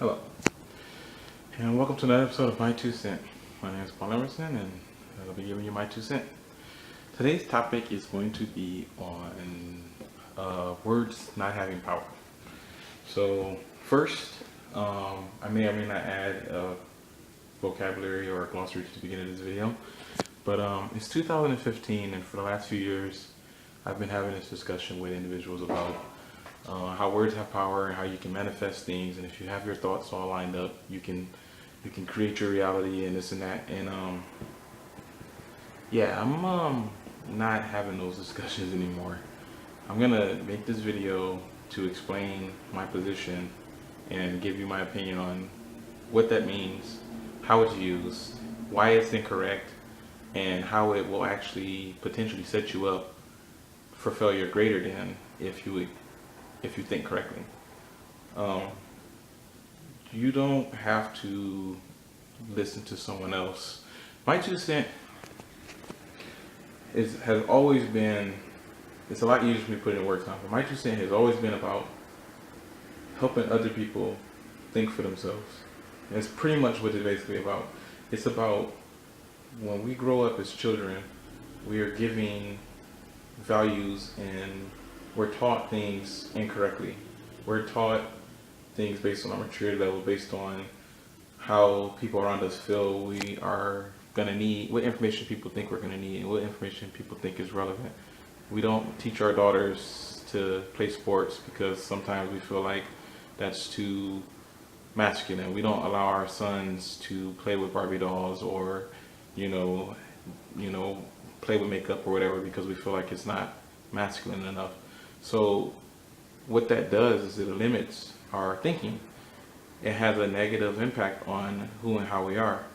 Hello, and welcome to another episode of My Two Cent. My name is Paul Emerson, and I'll be giving you my 2 cents. Today's topic is going to be on words not having power. So first, I may or may not add a vocabulary or a glossary to the beginning of this video, but it's 2015, and for the last few years, I've been having this discussion with individuals about how words have power and how you can manifest things, and if you have your thoughts all lined up, you can create your reality and this and that. And yeah, I'm not having those discussions anymore. I'm gonna make this video to explain my position and give you my opinion on what that means, how it's used, why it's incorrect, and how it will actually potentially set you up for failure greater than if you think correctly. You don't have to listen to someone else. My 2 cents has always been, it's a lot easier for me to put it in words now, but my 2 cents has always been about helping other people think for themselves. And it's pretty much what it's basically about. It's about when we grow up as children, we are giving values and we're taught things incorrectly. We're taught things based on our maturity level, based on how people around us feel we are going to need, what information people think we're going to need, and what information people think is relevant. We don't teach our daughters to play sports because sometimes we feel like that's too masculine. We don't allow our sons to play with Barbie dolls or, you know, play with makeup or whatever because we feel like it's not masculine enough. So what that does is it limits our thinking. It has a negative impact on who and how we are.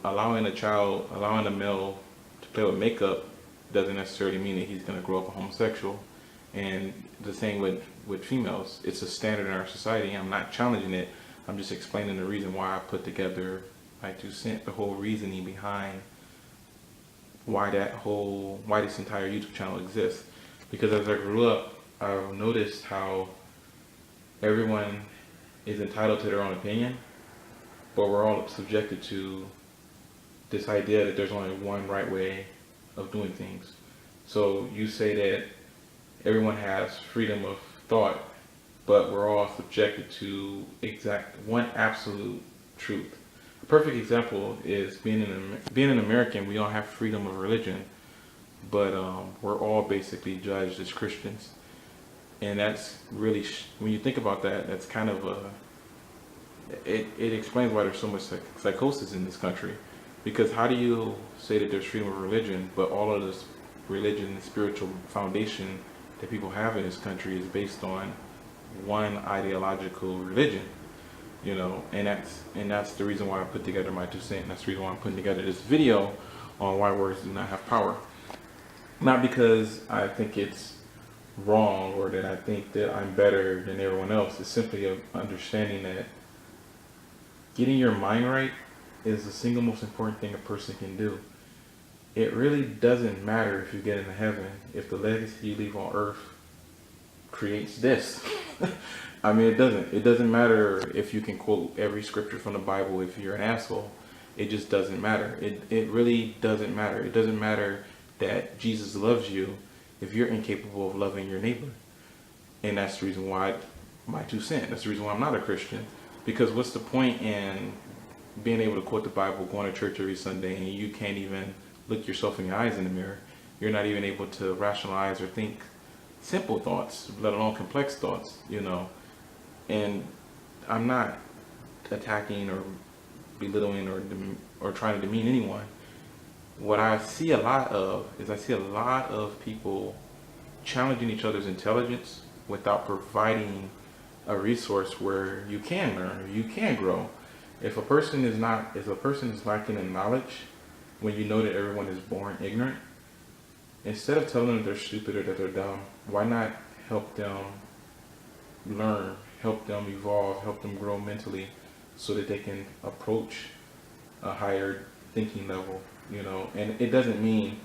Allowing a male to play with makeup doesn't necessarily mean that he's going to grow up a homosexual. And the same with females. It's a standard in our society. I'm not challenging it. I'm just explaining the reason why I put together my 2 cents, the whole reasoning behind why this entire YouTube channel exists. Because as I grew up, I've noticed how everyone is entitled to their own opinion, but we're all subjected to this idea that there's only one right way of doing things. So you say that everyone has freedom of thought, but we're all subjected to one absolute truth. A perfect example is being an American. We all have freedom of religion, but we're all basically judged as Christians. And that's really, when you think about that, that's kind of it explains why there's so much psychosis in this country. Because how do you say that there's freedom of religion, but all of this religion and spiritual foundation that people have in this country is based on one ideological religion? And that's the reason why I put together my 2 cents. And that's the reason why I'm putting together this video on why words do not have power. Not because I think it's wrong or that I think that I'm better than everyone else. It's simply an understanding that getting your mind right is the single most important thing a person can do. It really doesn't matter if you get into heaven if the legacy you leave on earth creates this. I mean, it doesn't matter if you can quote every scripture from the Bible if you're an asshole. It just doesn't matter. It really doesn't matter. It doesn't matter that Jesus loves you if you're incapable of loving your neighbor. And that's the reason why my 2 cents. That's the reason why I'm not a Christian. Because what's the point in being able to quote the Bible, going to church every Sunday, and you can't even look yourself in the eyes in the mirror? You're not even able to rationalize or think simple thoughts, let alone complex thoughts, And I'm not attacking or belittling or trying to demean anyone. What I see a lot of people challenging each other's intelligence without providing a resource where you can learn, or you can grow. If a person is lacking in knowledge, when you know that everyone is born ignorant, instead of telling them they're stupid or that they're dumb, why not help them learn, help them evolve, help them grow mentally so that they can approach a higher thinking level, And it doesn't mean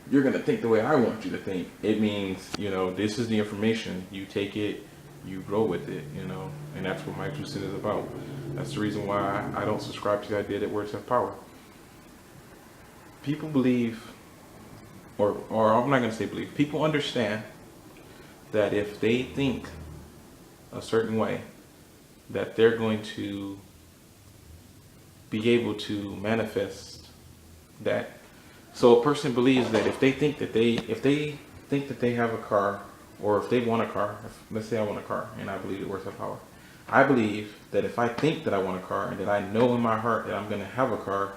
you're going to think the way I want you to think. It means, this is the information. You take it, you grow with it, you know, and that's what my 2 cents is about. That's the reason why I don't subscribe to the idea that words have power. People believe, or I'm not going to say believe, people understand that if they think a certain way, that they're going to be able to manifest that. So a person believes that if they think that they have a car, or if they want a car, let's say I want a car and I believe it works have power. I believe that if I think that I want a car and that I know in my heart that I'm going to have a car,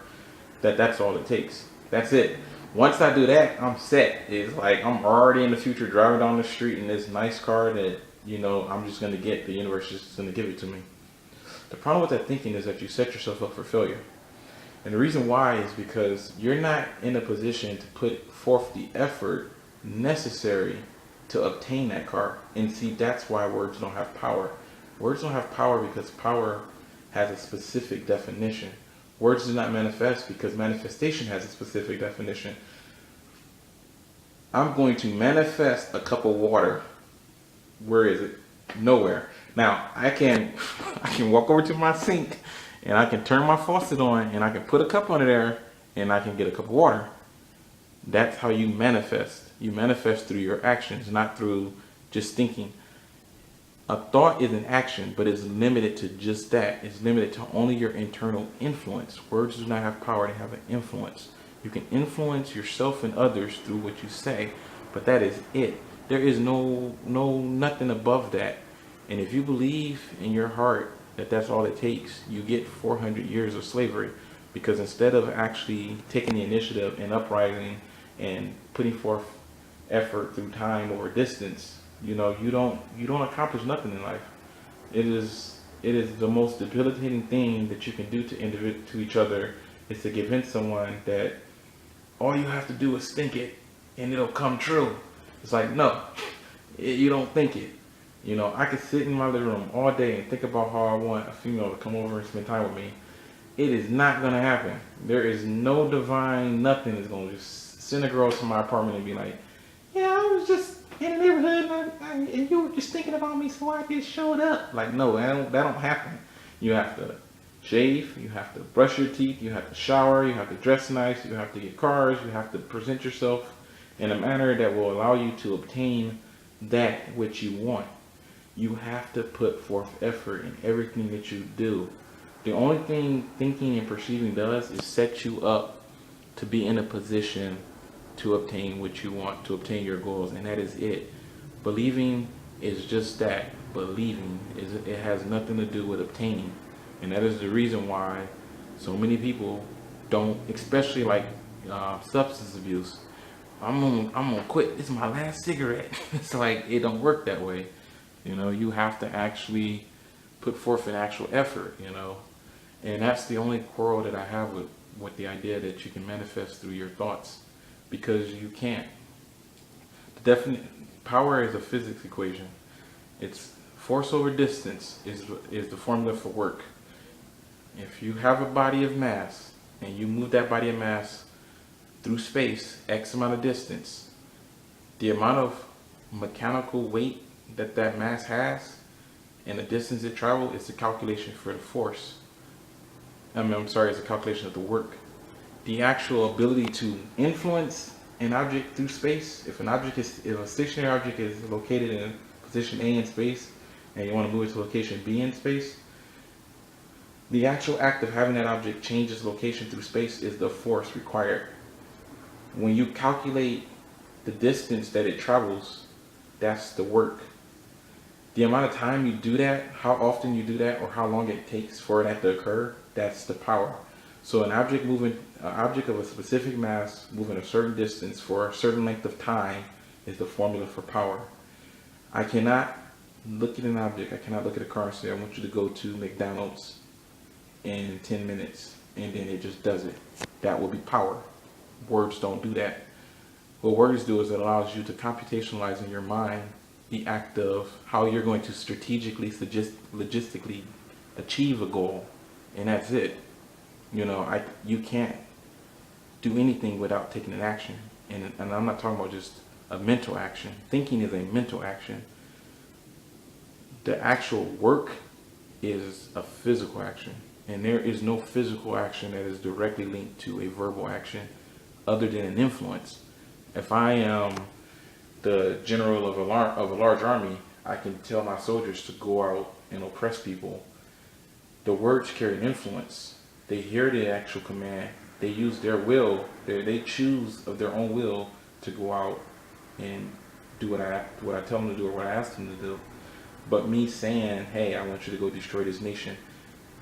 that's all it takes. That's it. Once I do that, I'm set. It's like I'm already in the future driving down the street in this nice car that, you know, I'm just going to get. The universe is just going to give it to me. The problem with that thinking is that you set yourself up for failure. And the reason why is because you're not in a position to put forth the effort necessary to obtain that car. And see, that's why words don't have power. Words don't have power because power has a specific definition. Words do not manifest because manifestation has a specific definition. I'm going to manifest a cup of water. Where is it? Nowhere. Now, I can walk over to my sink and I can turn my faucet on and I can put a cup under there and I can get a cup of water. That's how you manifest. You manifest through your actions, not through just thinking. A thought is an action, but it's limited to just that. It's limited to only your internal influence. Words do not have power, they have an influence. You can influence yourself and others through what you say, but that is it. There is nothing above that. And if you believe in your heart that that's all it takes, you get 400 years of slavery, because instead of actually taking the initiative and uprising and putting forth effort through time over distance, you know, you don't accomplish nothing in life. It is the most debilitating thing that you can do to each other is to convince someone that all you have to do is think it and it'll come true. It's like, no, you don't think it. You know, I could sit in my living room all day and think about how I want a female to come over and spend time with me. It is not gonna happen. There is no divine nothing is gonna just send a girl to my apartment and be like, yeah, I was just in the neighborhood and you were just thinking about me, so I just showed up. Like, no, that don't happen. You have to shave, you have to brush your teeth, you have to shower, you have to dress nice, you have to get cars, you have to present yourself in a manner that will allow you to obtain that which you want. You have to put forth effort in everything that you do. The only thing thinking and perceiving does is set you up to be in a position to obtain what you want, to obtain your goals, and that is it. Believing is just that. Believing it has nothing to do with obtaining, and that is the reason why so many people don't, especially like substance abuse. I'm gonna quit. This is my last cigarette. It's like it don't work that way. You know, you have to actually put forth an actual effort. You know, and that's the only quarrel that I have with the idea that you can manifest through your thoughts. Because you can't. The definite power is a physics equation. It's force over distance is the formula for work. If you have a body of mass and you move that body of mass through space, X amount of distance, the amount of mechanical weight that mass has and the distance it travels is the calculation for the force. It's a calculation of the work. The actual ability to influence an object through space, if a stationary object is located in position A in space and you want to move it to location B in space, the actual act of having that object change its location through space is the force required. When you calculate the distance that it travels, that's the work. The amount of time you do that, how often you do that, or how long it takes for that to occur, that's the power. So an object of a specific mass moving a certain distance for a certain length of time is the formula for power. I cannot look at an object, I cannot look at a car and say, I want you to go to McDonald's in 10 minutes, and then it just does it. That will be power. Words don't do that. What words do is it allows you to computationalize in your mind the act of how you're going to strategically, logistically achieve a goal, and that's it. You know, you can't do anything without taking an action. And I'm not talking about just a mental action. Thinking is a mental action. The actual work is a physical action, and there is no physical action that is directly linked to a verbal action other than an influence. If I am the general of a large army, I can tell my soldiers to go out and oppress people. The words carry an influence. They hear the actual command. They use their will. They choose of their own will to go out and do what I tell them to do or what I ask them to do. But me saying, "Hey, I want you to go destroy this nation,"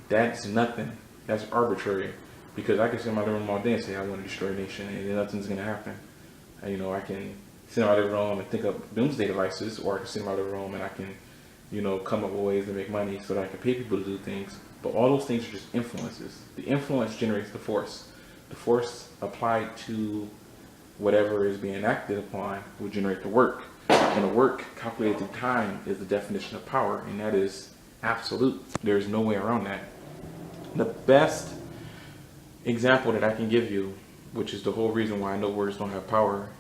that's nothing. That's arbitrary. Because I can sit in my room all day and say, "I want to destroy a nation," and then nothing's going to happen. You know, I can sit out of the room and think of doomsday devices, or I can sit out of the room and I can, come up with ways to make money so that I can pay people to do things. But all those things are just influences. The influence generates the force. The force applied to whatever is being acted upon will generate the work. And the work calculated through time is the definition of power, and that is absolute. There is no way around that. The best example that I can give you, which is the whole reason why I know words don't have power,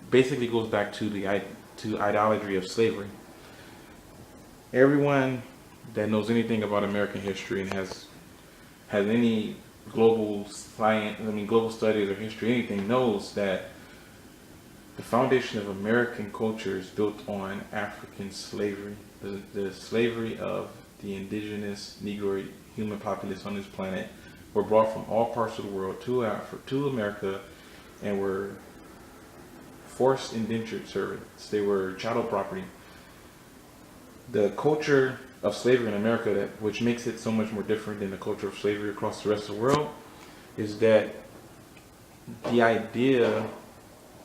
basically goes back to the idolatry of slavery. Everyone that knows anything about American history and has any global studies or history, anything, knows that the foundation of American culture is built on African slavery, the slavery of the indigenous Negroid human populace on this planet were brought from all parts of the world to America and were forced indentured servants. They were chattel property. The culture of slavery in America, which makes it so much more different than the culture of slavery across the rest of the world, is that the idea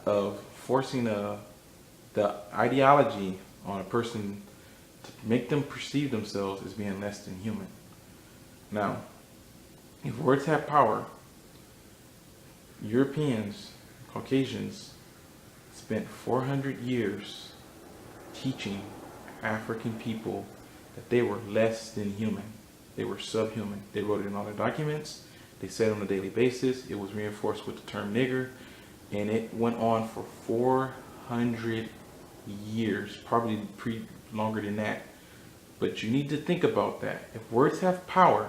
of forcing the ideology on a person to make them perceive themselves as being less than human. Now, if words have power, Europeans, Caucasians, spent 400 years teaching African people that they were less than human. They were subhuman. They wrote it in all their documents. They said it on a daily basis. It was reinforced with the term nigger. And it went on for 400 years, probably longer than that. But you need to think about that. If words have power,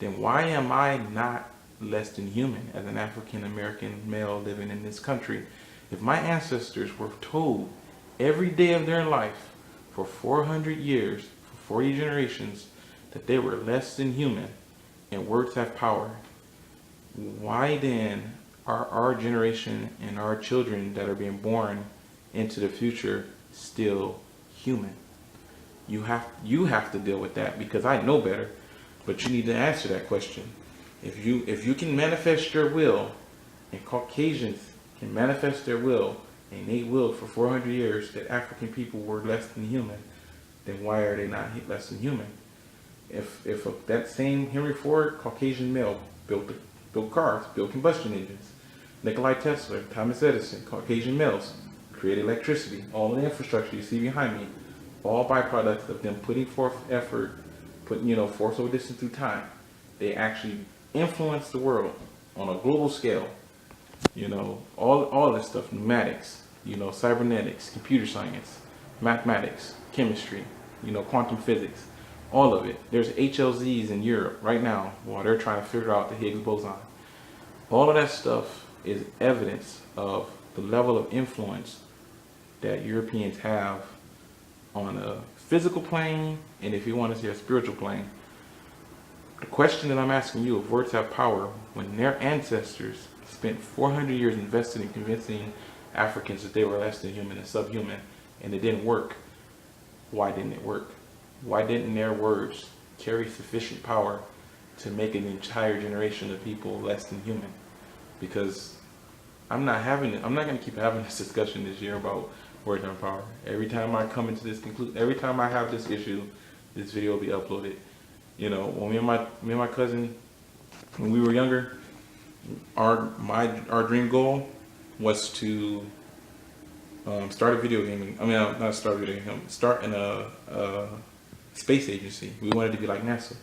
then why am I not less than human as an African American male living in this country? If my ancestors were told every day of their life for 400 years, for 40 generations, that they were less than human and words have power, why then are our generation and our children that are being born into the future still human? You have to deal with that, because I know better, but you need to answer that question. If you can manifest your will, and Caucasians can manifest their will, and they willed for 400 years that African people were less than human, then why are they not less than human? If that same Henry Ford, Caucasian male, built cars, built combustion engines, Nikola Tesla, Thomas Edison, Caucasian males, created electricity, all the infrastructure you see behind me, all byproducts of them putting forth effort, force over distance through time. They actually influence the world on a global scale. All this stuff, pneumatics, cybernetics, computer science, mathematics, chemistry, quantum physics, all of it. There's HLZs in Europe right now while they're trying to figure out the Higgs boson. All of that stuff is evidence of the level of influence that Europeans have on a physical plane, and if you want to say a spiritual plane. The question that I'm asking you, if words have power, when their ancestors spent 400 years invested in convincing Africans that they were less than human and subhuman, and it didn't work, why didn't it work? Why didn't their words carry sufficient power to make an entire generation of people less than human? Because I'm not going to keep having this discussion this year about words have power. Every time I come into this conclusion, every time I have this issue, this video will be uploaded. When me and my cousin, when we were younger, our dream goal was to start a video game. Not start a video game. Start in a space agency. We wanted to be like NASA.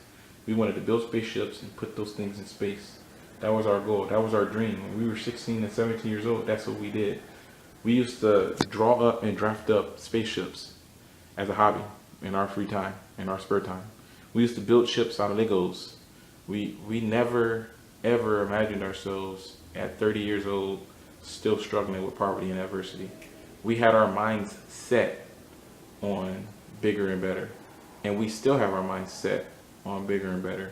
We wanted to build spaceships and put those things in space. That was our goal. That was our dream. When we were 16 and 17 years old, that's what we did. We used to draw up and draft up spaceships as a hobby. in our free time, in our spare time. We used to build ships out of Legos. We never ever imagined ourselves at 30 years old still struggling with poverty and adversity. We had our minds set on bigger and better. And we still have our minds set on bigger and better.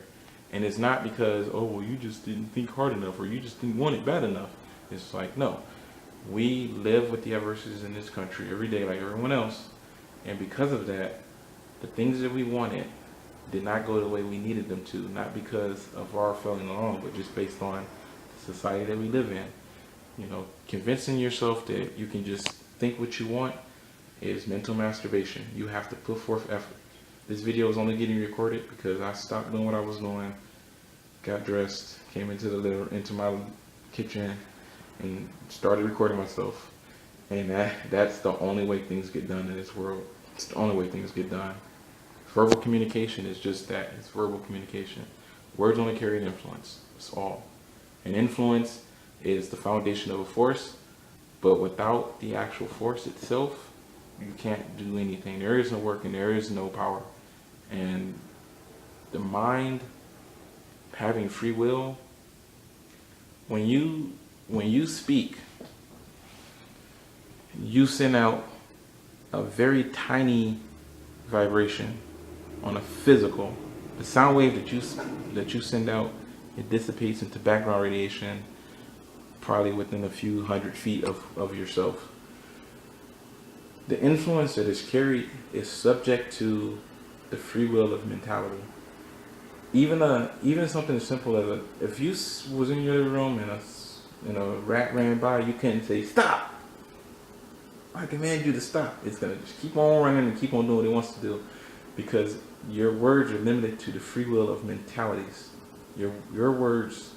And it's not because, oh, well, you just didn't think hard enough or you just didn't want it bad enough. It's like, no, we live with the adversities in this country every day like everyone else. And because of that, the things that we wanted did not go the way we needed them to, not because of our failing along, but just based on the society that we live in. You know, convincing yourself that you can just think what you want is mental masturbation. You have to put forth effort. This video is only getting recorded because I stopped doing what I was doing, got dressed, came into my kitchen, and started recording myself. And that's the only way things get done in this world. It's the only way things get done. Verbal communication is just that. It's verbal communication. Words only carry an influence. That's all. And influence is the foundation of a force, but without the actual force itself, you can't do anything. There is no work and there is no power. And the mind having free will, when you speak, you send out a very tiny vibration on a physical. The sound wave that you send out, it dissipates into background radiation probably within a few 100 feet of yourself. The influence that is carried is subject to the free will of mentality. Even something as simple as if you was in your living room and a rat ran by, you couldn't say stop. I command you to stop. It's gonna just keep on running and keep on doing what it wants to do, because your words are limited to the free will of mentalities. Your words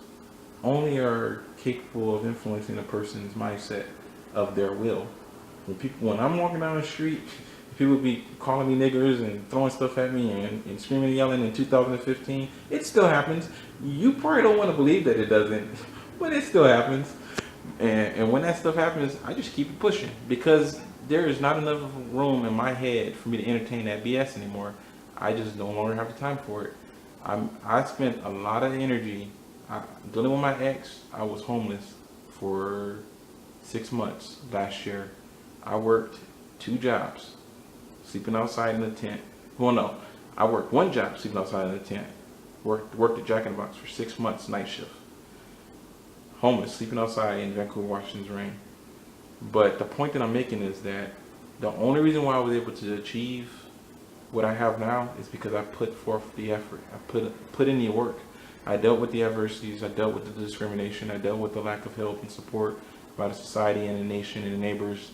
only are capable of influencing a person's mindset of their will. When I'm walking down the street, people be calling me niggers and throwing stuff at me and screaming and yelling in 2015. It still happens. You probably don't want to believe that it doesn't, but it still happens. And when that stuff happens, I just keep it pushing, because there is not enough room in my head for me to entertain that BS anymore. I just no longer have the time for it. I spent a lot of energy dealing with my ex. I was homeless for 6 months last year. I worked 2 jobs, sleeping outside in a tent. Well, no, I worked 1 job, sleeping outside in a tent. Worked at Jack in the Box for 6 months, night shift. Homeless, sleeping outside in Vancouver, Washington's rain. But the point that I'm making is that the only reason why I was able to achieve what I have now is because I put forth the effort. I put in the work. I dealt with the adversities. I dealt with the discrimination. I dealt with the lack of help and support by the society and the nation and the neighbors.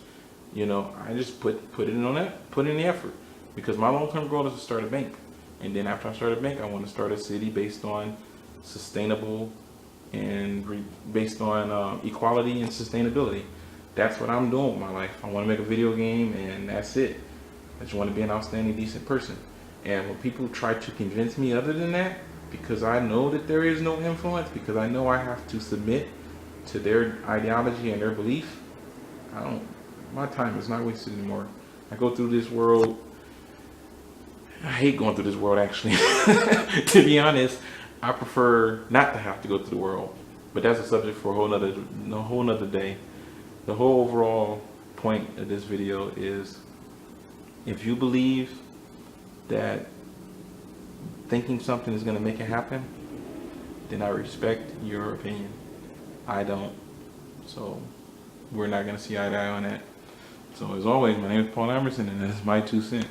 You know, I just put in the effort, because my long-term goal is to start a bank. And then after I start a bank, I want to start a city based on sustainable and based on equality and sustainability. That's what I'm doing with my life. I want to make a video game, and that's it. I just want to be an outstanding, decent person. And when people try to convince me other than that, because I know that there is no influence, because I know I have to submit to their ideology and their belief, my time is not wasted anymore. I go through this world. I hate going through this world, actually. To be honest, I prefer not to have to go through the world. But that's a subject for a whole nother day. The whole overall point of this video is, if you believe that thinking something is going to make it happen, then I respect your opinion. I don't. So we're not going to see eye to eye on that. So as always, my name is Paul Emerson, and this is my 2 cents.